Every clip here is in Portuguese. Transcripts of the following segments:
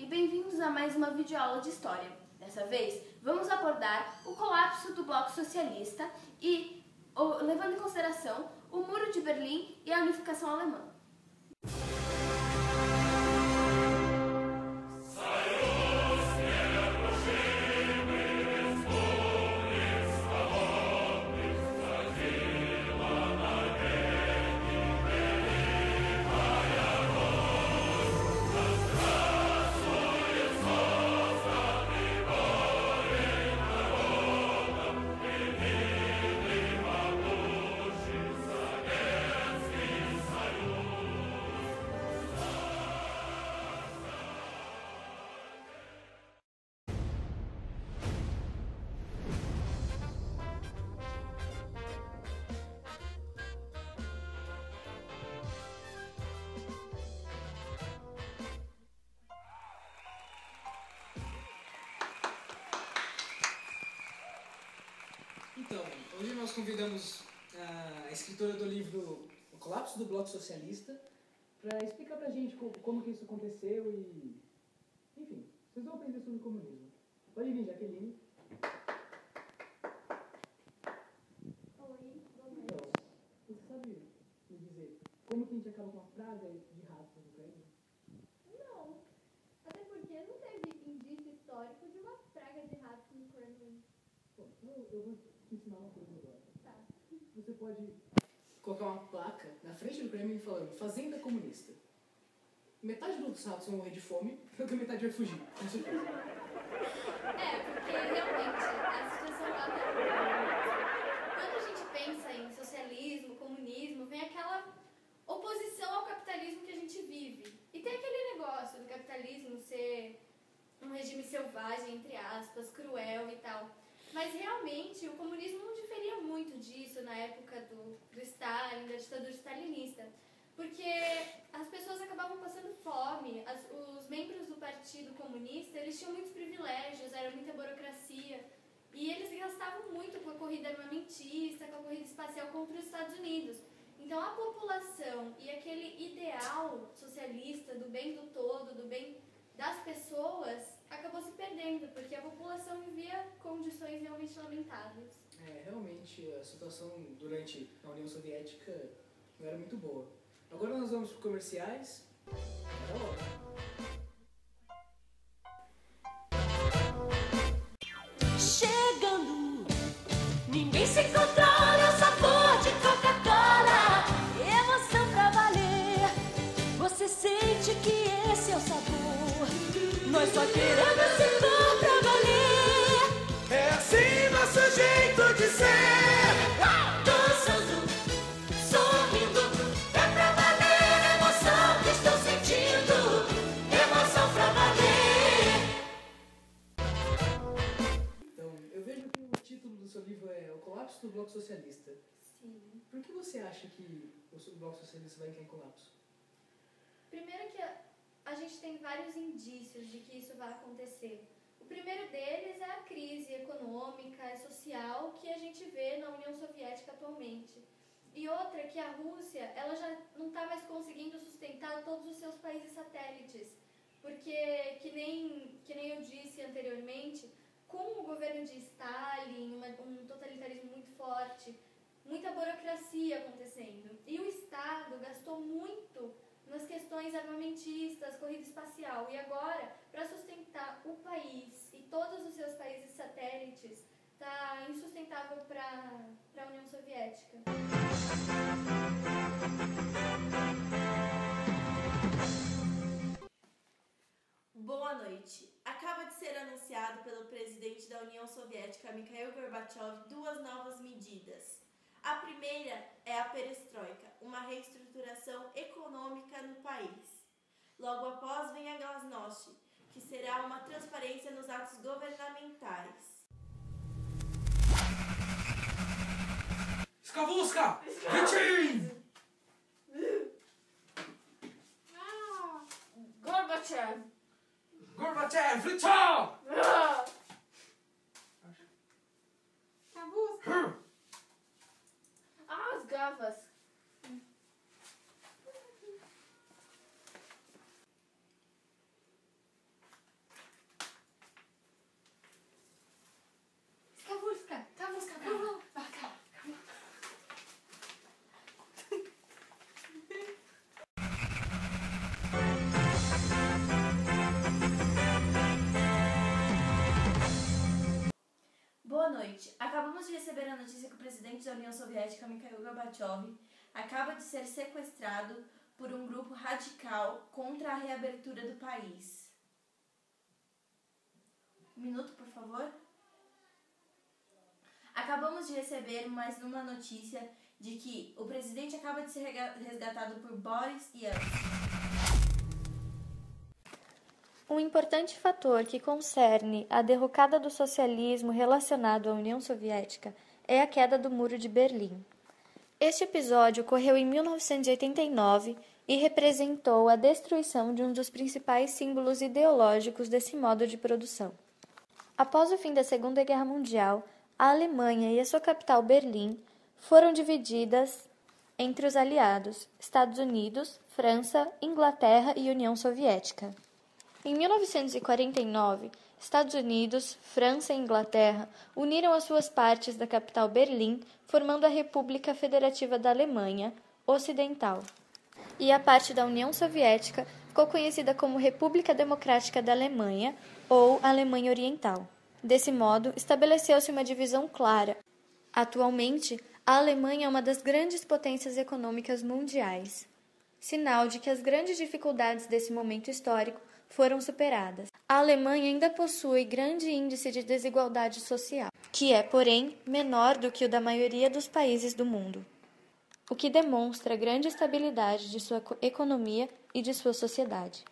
bem-vindos a mais uma videoaula de História. Dessa vez, vamos abordar o colapso do Bloco Socialista e, levando em consideração, o Muro de Berlim e a unificação alemã. Então, hoje nós convidamos a escritora do livro O Colapso do Bloco Socialista para explicar pra gente como que isso aconteceu e... Enfim, vocês vão aprender sobre o comunismo. Pode vir, Jaqueline. Oi, boa noite. Então, você sabe me dizer como que a gente acaba com uma praga de ratos no Ucrânia? Não, até porque não teve indício histórico de uma praga de ratos no Kremlin. Bom, eu vou te ensinar uma coisa agora. Tá. Você pode colocar uma placa na frente do Kremlin falando Fazenda Comunista. Metade dos ratos vão morrer de fome, e outra metade vai fugir, com certeza. Porque realmente a situação lá tá... Quando a gente pensa em socialismo, comunismo, vem aquela oposição ao capitalismo que a gente vive. E tem aquele negócio do capitalismo ser um regime selvagem, entre aspas, cruel e tal. Mas realmente o comunismo não diferia muito disso na época do Stalin, da ditadura stalinista. Porque as pessoas acabavam passando fome, os membros do Partido Comunista, eles tinham muitos privilégios, era muita burocracia. E eles gastavam muito com a corrida armamentista, com a corrida espacial contra os Estados Unidos. Então a população e aquele ideal socialista do bem do todo, do bem das pessoas, acabou se perdendo, porque a população vivia condições realmente lamentáveis. Realmente a situação durante a União Soviética não era muito boa. Agora nós vamos para comerciais. Até logo. Chegando, ninguém se controla, é o sabor de Coca-Cola. Emoção pra valer, você sente que esse é o sabor. Nós só queremos esse dom pra valer. É assim nosso jeito de ser. Dançando, sorrindo, é pra valer a emoção que estou sentindo. Emoção pra valer. Então, eu vejo que o título do seu livro é O Colapso do Bloco Socialista. Sim. Por que você acha que o Bloco Socialista vai entrar em colapso? Primeiro que a gente tem vários indícios de que isso vai acontecer. O primeiro deles é a crise econômica e social que a gente vê na União Soviética atualmente. E outra é que a Rússia ela já não está mais conseguindo sustentar todos os seus países satélites. Porque, que nem eu disse anteriormente, com o governo de Stalin, um totalitarismo muito forte, muita burocracia acontecendo. E o Estado gastou muito nas questões armamentistas, corrida espacial. E agora, para sustentar o país e todos os seus países satélites, está insustentável para a União Soviética. Boa noite. Acaba de ser anunciado pelo presidente da União Soviética, Mikhail Gorbachev, duas novas medidas. A primeira é a perestroika, uma reestruturação econômica no país. Logo após vem a glasnost, que será uma transparência nos atos governamentais. Skavuska! Vitim! Gorbachev! Gorbachev, Vlichal! As gavas! noite. Acabamos de receber a notícia que o presidente da União Soviética, Mikhail Gorbachev, acaba de ser sequestrado por um grupo radical contra a reabertura do país. Um minuto, por favor. Acabamos de receber mais uma notícia de que o presidente acaba de ser resgatado por Boris Yeltsin. Um importante fator que concerne a derrocada do socialismo relacionado à União Soviética é a queda do Muro de Berlim. Este episódio ocorreu em 1989 e representou a destruição de um dos principais símbolos ideológicos desse modo de produção. Após o fim da Segunda Guerra Mundial, a Alemanha e a sua capital Berlim foram divididas entre os aliados Estados Unidos, França, Inglaterra e União Soviética. Em 1949, Estados Unidos, França e Inglaterra uniram as suas partes da capital Berlim, formando a República Federativa da Alemanha Ocidental. E a parte da União Soviética ficou conhecida como República Democrática da Alemanha ou Alemanha Oriental. Desse modo, estabeleceu-se uma divisão clara. Atualmente, a Alemanha é uma das grandes potências econômicas mundiais, sinal de que as grandes dificuldades desse momento histórico foram superadas. A Alemanha ainda possui grande índice de desigualdade social, que é, porém, menor do que o da maioria dos países do mundo, o que demonstra a grande estabilidade de sua economia e de sua sociedade.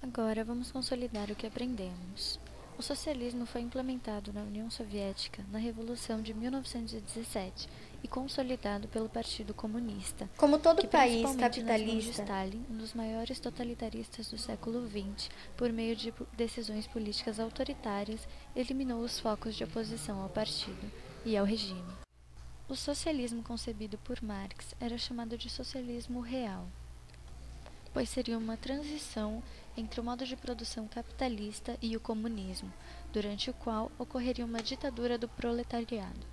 Agora vamos consolidar o que aprendemos. O socialismo foi implementado na União Soviética na Revolução de 1917 e consolidado pelo Partido Comunista. Como todo país capitalista, Stalin, um dos maiores totalitaristas do século XX, por meio de decisões políticas autoritárias, eliminou os focos de oposição ao partido e ao regime. O socialismo concebido por Marx era chamado de socialismo real, pois seria uma transição entre o modo de produção capitalista e o comunismo, durante o qual ocorreria uma ditadura do proletariado.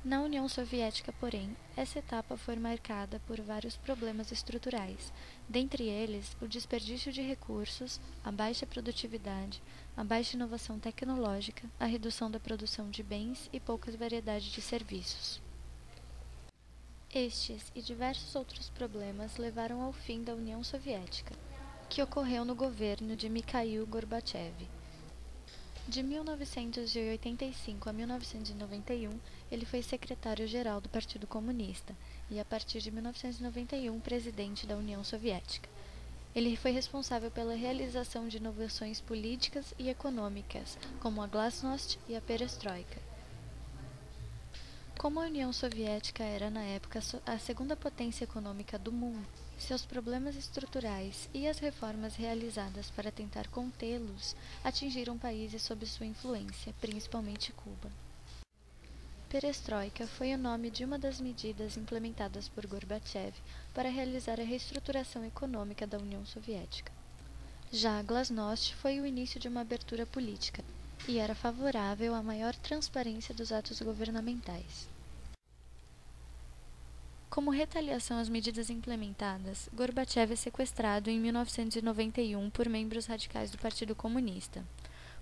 Na União Soviética, porém, essa etapa foi marcada por vários problemas estruturais, dentre eles o desperdício de recursos, a baixa produtividade, a baixa inovação tecnológica, a redução da produção de bens e poucas variedades de serviços. Estes e diversos outros problemas levaram ao fim da União Soviética, que ocorreu no governo de Mikhail Gorbachev. De 1985 a 1991, ele foi secretário-geral do Partido Comunista e, a partir de 1991, presidente da União Soviética. Ele foi responsável pela realização de inovações políticas e econômicas, como a Glasnost e a Perestroika. Como a União Soviética era, na época, a segunda potência econômica do mundo, seus problemas estruturais e as reformas realizadas para tentar contê-los atingiram países sob sua influência, principalmente Cuba. Perestroika foi o nome de uma das medidas implementadas por Gorbachev para realizar a reestruturação econômica da União Soviética. Já a Glasnost foi o início de uma abertura política e era favorável à maior transparência dos atos governamentais. Como retaliação às medidas implementadas, Gorbachev é sequestrado em 1991 por membros radicais do Partido Comunista.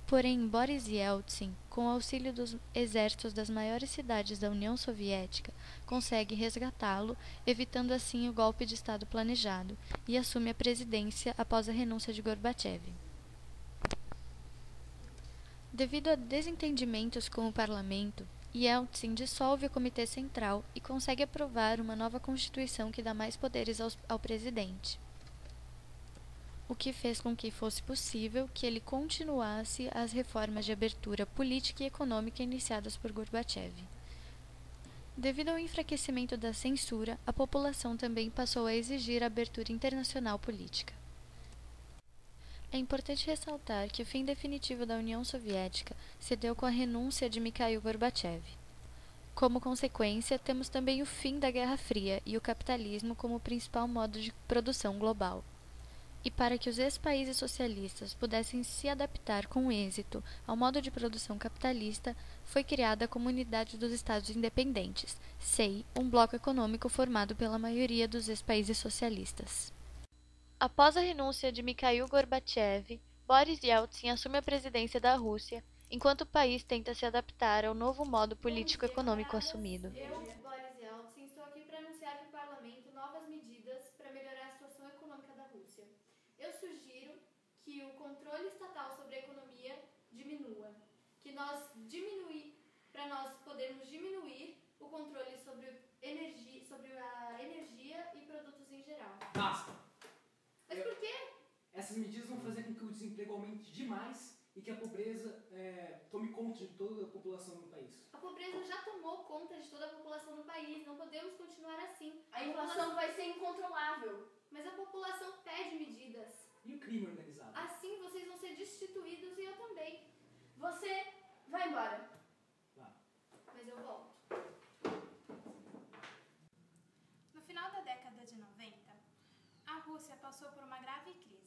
Porém, Boris Yeltsin, com o auxílio dos exércitos das maiores cidades da União Soviética, consegue resgatá-lo, evitando assim o golpe de Estado planejado, e assume a presidência após a renúncia de Gorbachev. Devido a desentendimentos com o parlamento, Yeltsin dissolve o Comitê Central e consegue aprovar uma nova Constituição que dá mais poderes ao presidente, o que fez com que fosse possível que ele continuasse as reformas de abertura política e econômica iniciadas por Gorbachev. Devido ao enfraquecimento da censura, a população também passou a exigir a abertura internacional política. É importante ressaltar que o fim definitivo da União Soviética se deu com a renúncia de Mikhail Gorbachev. Como consequência, temos também o fim da Guerra Fria e o capitalismo como principal modo de produção global. E para que os ex-países socialistas pudessem se adaptar com êxito ao modo de produção capitalista, foi criada a Comunidade dos Estados Independentes, CEI, um bloco econômico formado pela maioria dos ex-países socialistas. Após a renúncia de Mikhail Gorbachev, Boris Yeltsin assume a presidência da Rússia enquanto o país tenta se adaptar ao novo modo político-econômico assumido. Eu, Boris Yeltsin, estou aqui para anunciar para o Parlamento novas medidas para melhorar a situação econômica da Rússia. Eu sugiro que o controle estatal sobre a economia diminua, para nós podermos diminuir o controle sobre a energia e produtos em geral. Basta! Mas por quê? Essas medidas vão fazer com que o desemprego aumente demais e que a pobreza tome conta de toda a população no país. A pobreza já tomou conta de toda a população no país, não podemos continuar assim. A inflação vai ser incontrolável. Mas a população pede medidas. E o crime organizado? Assim vocês vão ser destituídos e eu também. Você vai embora. Lá. Mas eu volto. No final da década de 90, a Rússia passou por uma grave crise.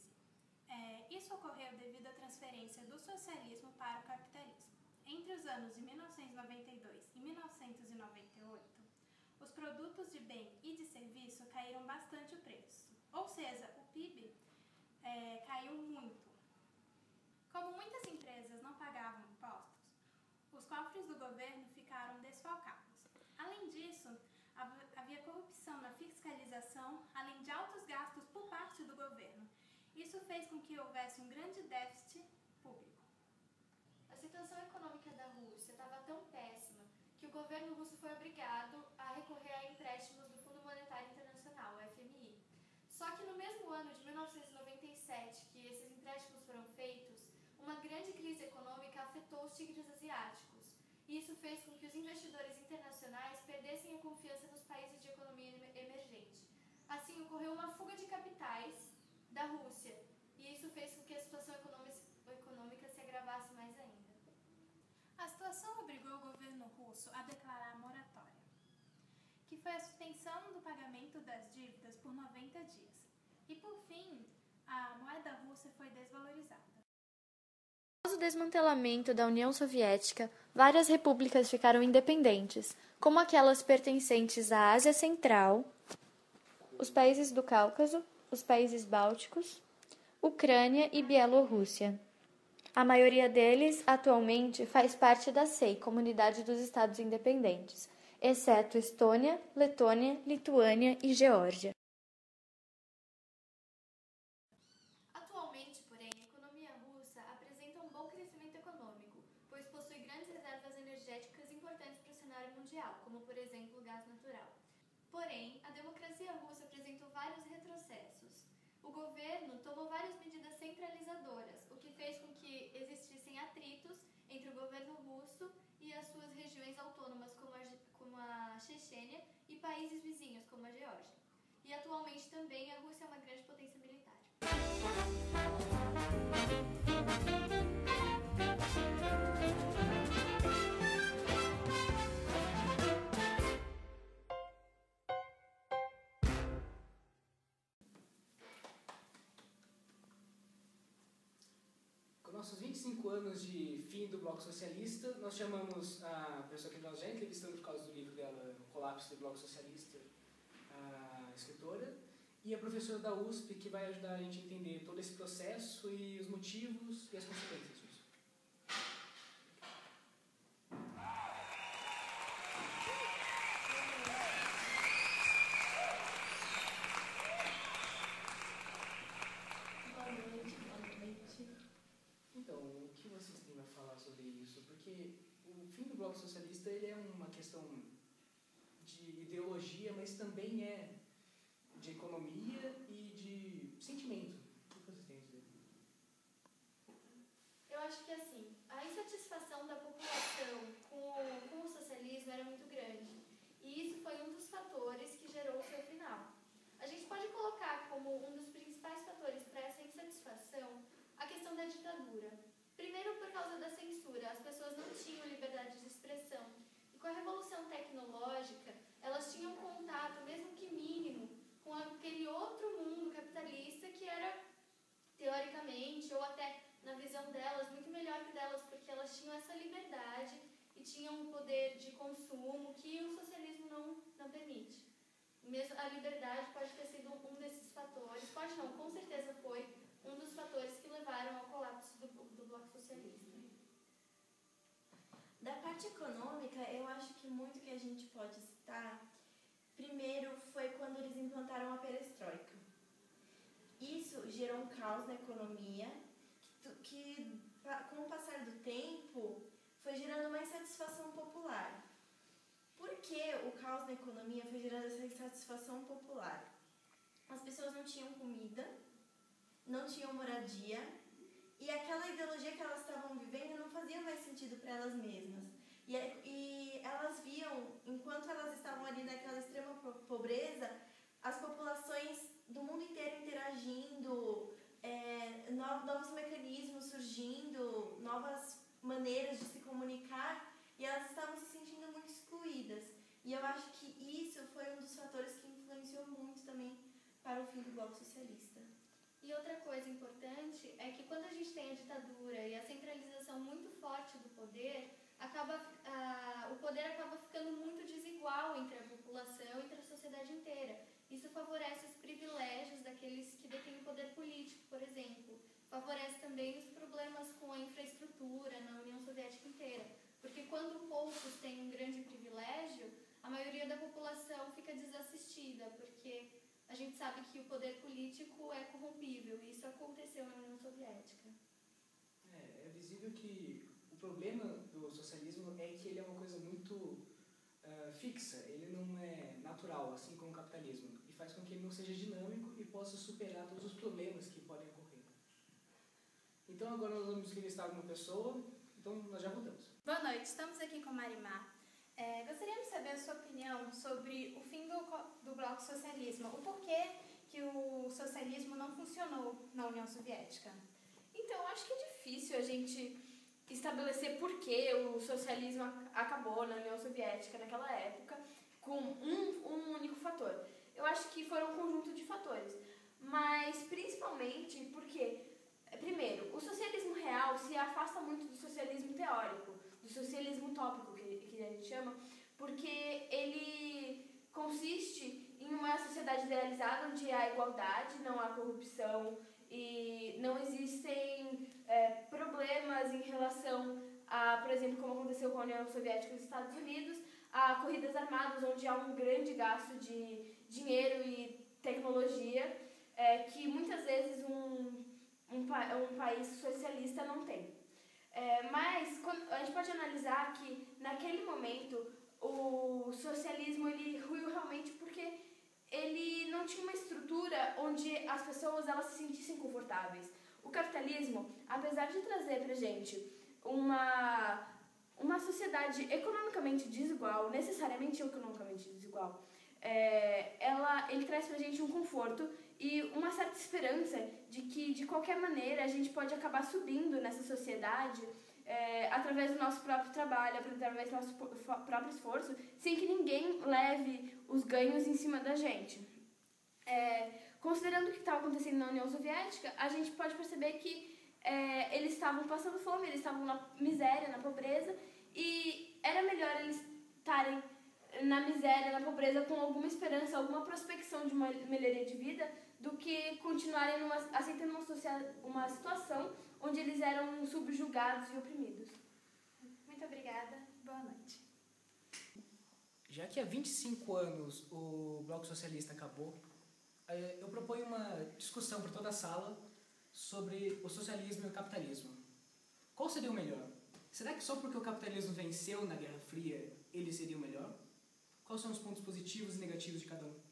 Isso ocorreu devido à transferência do socialismo para o capitalismo. Entre os anos de 1992 e 1998, os produtos de bem e de serviço caíram bastante o preço. Ou seja, o PIB caiu muito. Como muitas empresas não pagavam impostos, os cofres do governo ficaram desfalcados. Além disso, havia corrupção na fiscalização, além de altos gastos por parte do governo. Isso fez com que houvesse um grande déficit público. A situação econômica da Rússia estava tão péssima que o governo russo foi obrigado a recorrer a empréstimos do Fundo Monetário Internacional, o FMI. Só que no mesmo ano de 1997, que esses empréstimos foram feitos, uma grande crise econômica afetou os tigres asiáticos. E isso fez com que os investidores internacionais perdessem a confiança nos países de economia emergente. Assim, ocorreu uma fuga de capitais da Rússia. E isso fez com que a situação econômica se agravasse mais ainda. A situação obrigou o governo russo a declarar a moratória, que foi a suspensão do pagamento das dívidas por 90 dias. E, por fim, a moeda russa foi desvalorizada. Após o desmantelamento da União Soviética, várias repúblicas ficaram independentes, como aquelas pertencentes à Ásia Central, os países do Cáucaso, os países bálticos, Ucrânia e Bielorrússia. A maioria deles, atualmente, faz parte da SEI, Comunidade dos Estados Independentes, exceto Estônia, Letônia, Lituânia e Geórgia. Atualmente, porém, a economia russa apresenta um bom crescimento econômico, pois possui grandes reservas energéticas importantes para o cenário mundial, como, por exemplo, o gás natural. Porém, a democracia russa apresentou vários retrocessos. O governo tomou várias medidas centralizadoras, o que fez com que existissem atritos entre o governo russo e as suas regiões autônomas, como a Chechênia, e países vizinhos, como a Geórgia. E atualmente também a Rússia é uma grande potência militar. Com nossos 25 anos de fim do Bloco Socialista, nós chamamos a pessoa que nós já entrevistamos por causa do livro dela, O Colapso do Bloco Socialista, a escritora, e a professora da USP, que vai ajudar a gente a entender todo esse processo e os motivos e as consequências disso. Então, o que vocês têm a falar sobre isso? Porque o fim do Bloco Socialista ele é uma questão de ideologia, mas também é de economia e de sentimento. O que vocês têm a dizer? Eu acho que assim, a insatisfação da população com o socialismo era muito grande. E isso foi um dos fatores que gerou o seu final. A gente pode colocar como um dos principais fatores para essa insatisfação a questão da ditadura. Primeiro, por causa da censura, as pessoas não tinham liberdade de expressão. E com a revolução tecnológica, elas tinham contato, mesmo que mínimo, com aquele outro mundo capitalista que era, teoricamente, ou até na visão delas, muito melhor que delas, porque elas tinham essa liberdade e tinham um poder de consumo que o socialismo não permite. Mesmo a liberdade pode ter sido um desses fatores, pode não, com certeza foi um dos fatores que levaram ao colapso do Bloco Socialista. parte econômica, eu acho que muito que a gente pode citar, primeiro foi quando eles implantaram a perestroika. Isso gerou um caos na economia, que com o passar do tempo foi gerando uma insatisfação popular. Por que o caos na economia foi gerando essa insatisfação popular? As pessoas não tinham comida, não tinham moradia, e aquela ideologia que elas estavam vivendo não fazia mais sentido para elas mesmas. E elas viam, enquanto elas estavam ali naquela extrema pobreza, as populações do mundo inteiro interagindo, novos mecanismos surgindo, novas maneiras de se comunicar, e elas estavam se sentindo muito excluídas. E eu acho que isso foi um dos fatores que influenciou muito também para o fim do Bloco Socialista. E outra coisa importante é que quando a gente tem a ditadura e a centralização muito forte do poder, o poder acaba ficando muito desigual entre a população e entre a sociedade inteira. Isso favorece os privilégios daqueles que detêm o poder político, por exemplo. Favorece também os problemas com a infraestrutura na União Soviética inteira. Porque quando poucos têm um grande privilégio, a maioria da população fica desassistida, porque a gente sabe que o poder político é corrompível, e isso aconteceu na União Soviética. É visível que o problema do socialismo é que ele é uma coisa muito fixa, ele não é natural, assim como o capitalismo, e faz com que ele não seja dinâmico e possa superar todos os problemas que podem ocorrer. Então agora nós vamos entrevistar uma pessoa, então nós já voltamos. Boa noite, estamos aqui com Marimar. Gostaríamos de saber a sua opinião sobre o fim do Bloco Socialismo, o porquê que o socialismo não funcionou na União Soviética. Então, acho que é difícil a gente estabelecer por que o socialismo acabou na União Soviética naquela época com um único fator. Eu acho que foram um conjunto de fatores, mas principalmente porque, primeiro, o socialismo real se afasta muito do socialismo teórico, do socialismo utópico, que a gente chama, porque ele consiste em uma sociedade idealizada onde há igualdade, não há corrupção e não existem problemas em relação a, por exemplo, como aconteceu com a União Soviética e os Estados Unidos, a corridas armadas, onde há um grande gasto de dinheiro e tecnologia, que muitas vezes um país socialista não tem. Mas a gente pode analisar que, naquele momento, o socialismo ele ruiu realmente porque ele não tinha uma estrutura onde as pessoas elas se sentissem confortáveis. O capitalismo, apesar de trazer pra gente uma sociedade economicamente desigual, necessariamente economicamente desigual, ele traz pra gente um conforto e uma certa esperança de que, de qualquer maneira, a gente pode acabar subindo nessa sociedade através do nosso próprio trabalho, através do nosso próprio esforço, sem que ninguém leve os ganhos em cima da gente. Considerando o que estava acontecendo na União Soviética, a gente pode perceber que eles estavam passando fome, eles estavam na miséria, na pobreza, e era melhor eles estarem na miséria, na pobreza, com alguma esperança, alguma prospecção de uma melhoria de vida, do que continuarem aceitando uma situação onde eles eram subjugados e oprimidos. Muito obrigada, boa noite. Já que há 25 anos o Bloco Socialista acabou, eu proponho uma discussão para toda a sala sobre o socialismo e o capitalismo. Qual seria o melhor? Será que só porque o capitalismo venceu na Guerra Fria, ele seria o melhor? Quais são os pontos positivos e negativos de cada um?